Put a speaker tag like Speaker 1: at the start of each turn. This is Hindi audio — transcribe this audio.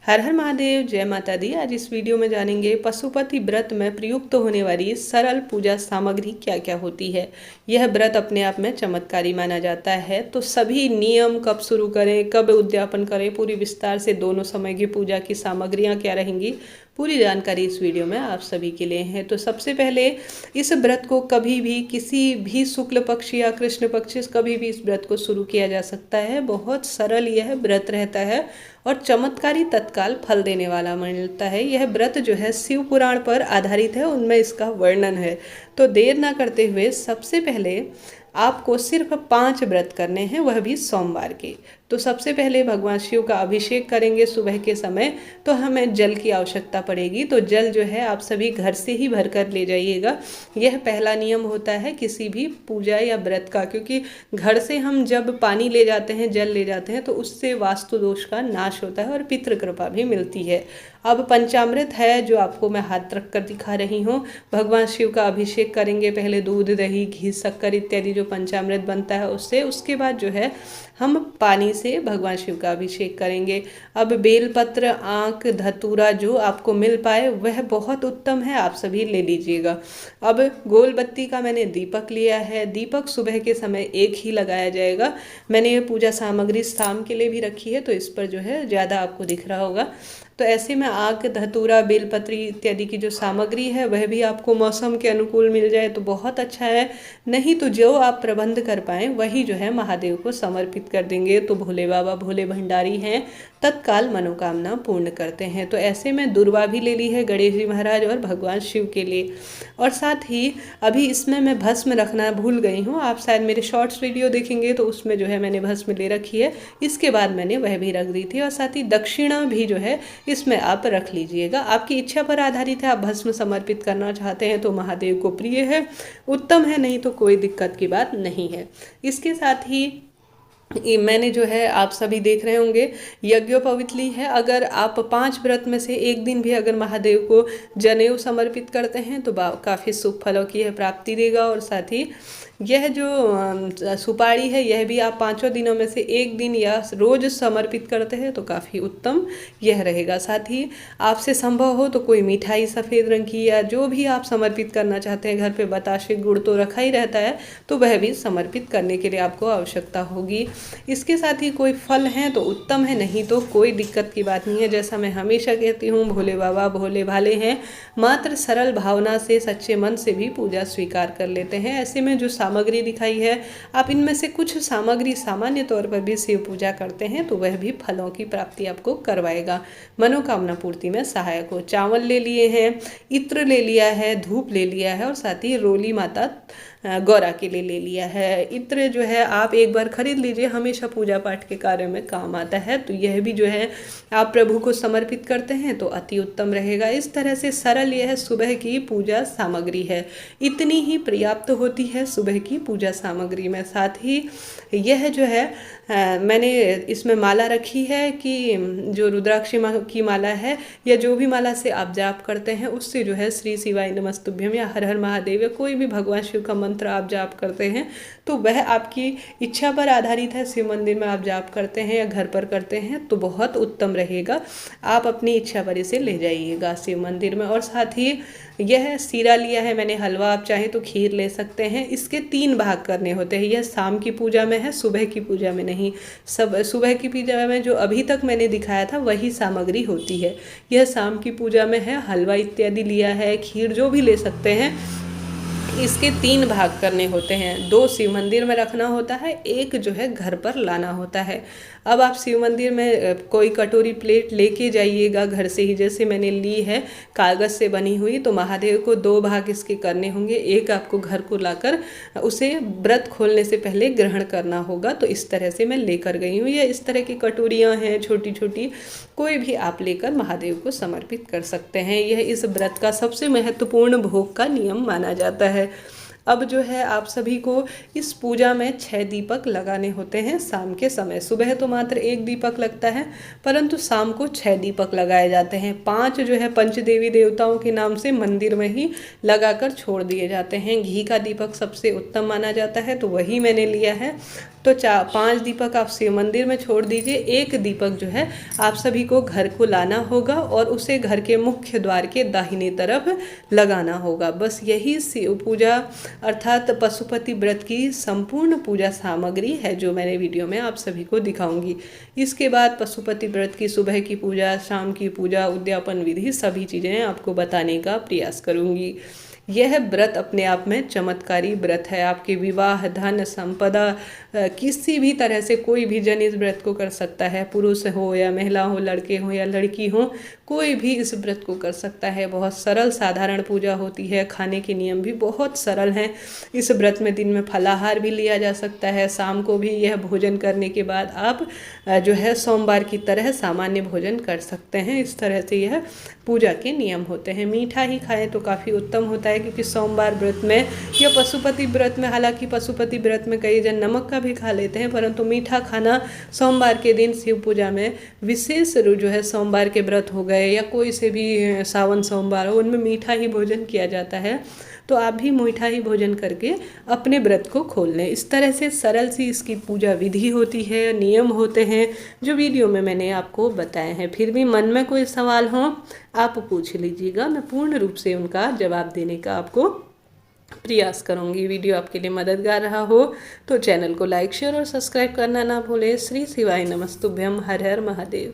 Speaker 1: हर हर महादेव, जय माता दी। आज इस वीडियो में जानेंगे पशुपति व्रत में प्रयुक्त होने वाली सरल पूजा सामग्री क्या क्या होती है। यह व्रत अपने आप में चमत्कारी माना जाता है। तो सभी नियम, कब शुरू करें, कब उद्यापन करें, पूरी विस्तार से दोनों समय की पूजा की सामग्रियां क्या रहेंगी, पूरी जानकारी इस वीडियो में आप सभी के लिए है। तो सबसे पहले इस व्रत को कभी भी किसी भी शुक्ल पक्ष या कृष्ण पक्ष कभी भी इस व्रत को शुरू किया जा सकता है। बहुत सरल यह व्रत रहता है और चमत्कारी तत्काल फल देने वाला मिलता है। यह व्रत जो है शिव पुराण पर आधारित है, उनमें इसका वर्णन है। तो देर ना करते हुए सबसे पहले आपको सिर्फ 5 व्रत करने हैं, वह भी सोमवार के। तो सबसे पहले भगवान शिव का अभिषेक करेंगे सुबह के समय, तो हमें जल की आवश्यकता पड़ेगी। तो जल जो है आप सभी घर से ही भर कर ले जाइएगा। यह पहला नियम होता है किसी भी पूजा या व्रत का, क्योंकि घर से हम जब पानी ले जाते हैं, जल ले जाते हैं, तो उससे वास्तु दोष का नाश होता है और पितृ कृपा भी मिलती है। अब पंचामृत है जो आपको मैं हाथ रख कर दिखा रही हूँ। भगवान शिव का अभिषेक करेंगे पहले दूध, दही, घी, शक्कर इत्यादि जो पंचामृत बनता है उससे। उसके बाद जो है हम पानी से भगवान शिव का अभिषेक करेंगे। अब बेलपत्र, आंक, धतूरा जो आपको मिल पाए वह बहुत उत्तम है, आप सभी ले लीजिएगा। अब गोल बत्ती का मैंने दीपक लिया है। दीपक सुबह के समय एक ही लगाया जाएगा। मैंने ये पूजा सामग्री शाम के लिए भी रखी है, तो इस पर जो है ज़्यादा आपको दिख रहा होगा। तो ऐसे में आक, धतूरा, बेलपत्री इत्यादि की जो सामग्री है वह भी आपको मौसम के अनुकूल मिल जाए तो बहुत अच्छा है। नहीं तो जो आप प्रबंध कर पाएँ वही जो है महादेव को समर्पित कर देंगे, तो भोले बाबा भोले भंडारी हैं, तत्काल मनोकामना पूर्ण करते हैं। तो ऐसे में दुर्वा भी ले ली है गणेश जी महाराज और भगवान शिव के लिए। और साथ ही अभी इसमें मैं भस्म रखना भूल गई हूँ। आप शायद मेरे शॉर्ट्स वीडियो देखेंगे तो उसमें जो है मैंने भस्म ले रखी है, इसके बाद मैंने वह भी रख दी थी। और साथ ही दक्षिणा भी जो है इसमें आप रख लीजिएगा। आपकी इच्छा पर आधारित है, आप भस्म समर्पित करना चाहते हैं तो महादेव को प्रिय है, उत्तम है, नहीं तो कोई दिक्कत की बात नहीं है। इसके साथ ही मैंने जो है आप सभी देख रहे होंगे यज्ञोपवीत ली है। अगर आप 5 व्रत में से एक दिन भी अगर महादेव को जनेऊ समर्पित करते हैं तो काफ़ी शुभ फलों की यह प्राप्ति देगा। और साथ ही यह जो सुपारी है यह भी आप 5 दिनों में से एक दिन या रोज समर्पित करते हैं तो काफ़ी उत्तम यह रहेगा। साथ ही आपसे संभव हो तो कोई मिठाई सफ़ेद रंग की या जो भी आप समर्पित करना चाहते हैं, घर पे बताशे गुड़ तो रखा ही रहता है, तो वह भी समर्पित करने के लिए आपको आवश्यकता होगी। इसके साथ ही कोई फल हैं तो उत्तम है, नहीं तो कोई दिक्कत की बात नहीं है। जैसा मैं हमेशा कहती हूँ, भोले बाबा भोले भाले हैं, मात्र सरल भावना से सच्चे मन से भी पूजा स्वीकार कर लेते हैं। ऐसे में जो सामग्री दिखाई है, आप इनमें से कुछ सामग्री सामान्य तौर पर भी शिव पूजा करते हैं तो वह भी फलों की प्राप्ति आपको करवाएगा, मनोकामना पूर्ति में सहायक हो। चावल ले लिए हैं, इत्र ले लिया है, धूप ले लिया है और साथ ही रोली माता गौरा के लिए ले लिया है। इत्र जो है आप एक बार खरीद लीजिए, हमेशा पूजा पाठ के कार्य में काम आता है। तो यह भी जो है आप प्रभु को समर्पित करते हैं तो अति उत्तम रहेगा। इस तरह से सरल यह सुबह की पूजा सामग्री है, इतनी ही पर्याप्त होती है सुबह की पूजा सामग्री में। साथ ही यह जो है मैंने इसमें माला रखी है कि जो रुद्राक्षी की माला है या जो भी माला से आप जाप करते हैं उससे जो है श्री शिवाय नमस्तुभ्यम या हर हर महादेव या कोई भी भगवान शिव का मंत्र आप जाप करते हैं तो वह आपकी इच्छा पर आधारित है। शिव मंदिर में आप जाप करते हैं या घर पर करते हैं तो बहुत उत्तम रहेगा। आप अपनी इच्छा पर इसे ले जाइएगा शिव मंदिर में। और साथ ही यह सीरा लिया है मैंने, हलवा, आप चाहें तो खीर ले सकते हैं। इसके 3 भाग करने होते हैं। यह शाम की पूजा में है, सुबह की पूजा में नहीं। सब सुबह की पूजा में जो अभी तक मैंने दिखाया था वही सामग्री होती है। यह शाम की पूजा में है, हलवा इत्यादि लिया है, खीर जो भी ले सकते हैं। इसके 3 भाग करने होते हैं, 2 शिव मंदिर में रखना होता है, 1 जो है घर पर लाना होता है। अब आप शिव मंदिर में कोई कटोरी प्लेट लेके जाइएगा घर से ही, जैसे मैंने ली है कागज़ से बनी हुई। तो महादेव को 2 भाग इसके करने होंगे, एक आपको घर को लाकर उसे व्रत खोलने से पहले ग्रहण करना होगा। तो इस तरह से मैं लेकर गई हूँ। या इस तरह की कटोरियाँ हैं छोटी छोटी, कोई भी आप लेकर महादेव को समर्पित कर सकते हैं। यह इस व्रत का सबसे महत्वपूर्ण भोग का नियम माना जाता है। अब जो है आप सभी को इस पूजा में 6 दीपक लगाने होते हैं शाम के समय। सुबह तो मात्र 1 दीपक लगता है, परंतु शाम को 6 दीपक लगाए जाते हैं। 5 जो है पंचदेवी देवताओं के नाम से मंदिर में ही लगाकर छोड़ दिए जाते हैं। घी का दीपक सबसे उत्तम माना जाता है तो वही मैंने लिया है। तो 5 दीपक आप शिव मंदिर में छोड़ दीजिए, 1 दीपक जो है आप सभी को घर को लाना होगा और उसे घर के मुख्य द्वार के दाहिने तरफ लगाना होगा। बस यही शिव पूजा अर्थात पशुपति व्रत की संपूर्ण पूजा सामग्री है जो मैंने वीडियो में आप सभी को दिखाऊंगी। इसके बाद पशुपति व्रत की सुबह की पूजा, शाम की पूजा, उद्यापन विधि सभी चीज़ें आपको बताने का प्रयास करूंगी। यह व्रत अपने आप में चमत्कारी व्रत है। आपके विवाह, धन, संपदा, किसी भी तरह से कोई भी जन इस व्रत को कर सकता है। पुरुष हो या महिला हो, लड़के हो या लड़की हो, कोई भी इस व्रत को कर सकता है। बहुत सरल साधारण पूजा होती है। खाने के नियम भी बहुत सरल हैं। इस व्रत में दिन में फलाहार भी लिया जा सकता है। शाम को भी यह भोजन करने के बाद आप जो है सोमवार की तरह सामान्य भोजन कर सकते हैं। इस तरह से यह पूजा के नियम होते हैं। मीठा ही खाएं तो काफ़ी उत्तम होता है, क्योंकि सोमवार व्रत में या पशुपति व्रत में, हालांकि पशुपति व्रत में कई जन नमक का भी खा लेते हैं, परंतु मीठा खाना सोमवार के दिन शिव पूजा में विशेष जो है सोमवार के व्रत हो गए या कोई से भी सावन सोमवार हो, उनमें मीठा ही भोजन किया जाता है। तो आप भी मीठा ही भोजन करके अपने व्रत को खोल लें। इस तरह से सरल सी इसकी पूजा विधि होती है, नियम होते हैं जो वीडियो में मैंने आपको बताए हैं। फिर भी मन में कोई सवाल हो आप पूछ लीजिएगा, मैं पूर्ण रूप से उनका जवाब देने का आपको प्रयास करूंगी। वीडियो आपके लिए मददगार रहा हो तो चैनल को लाइक, शेयर और सब्सक्राइब करना ना भूलें। श्री शिवाय नमस्तुभ्यम। हर हर महादेव।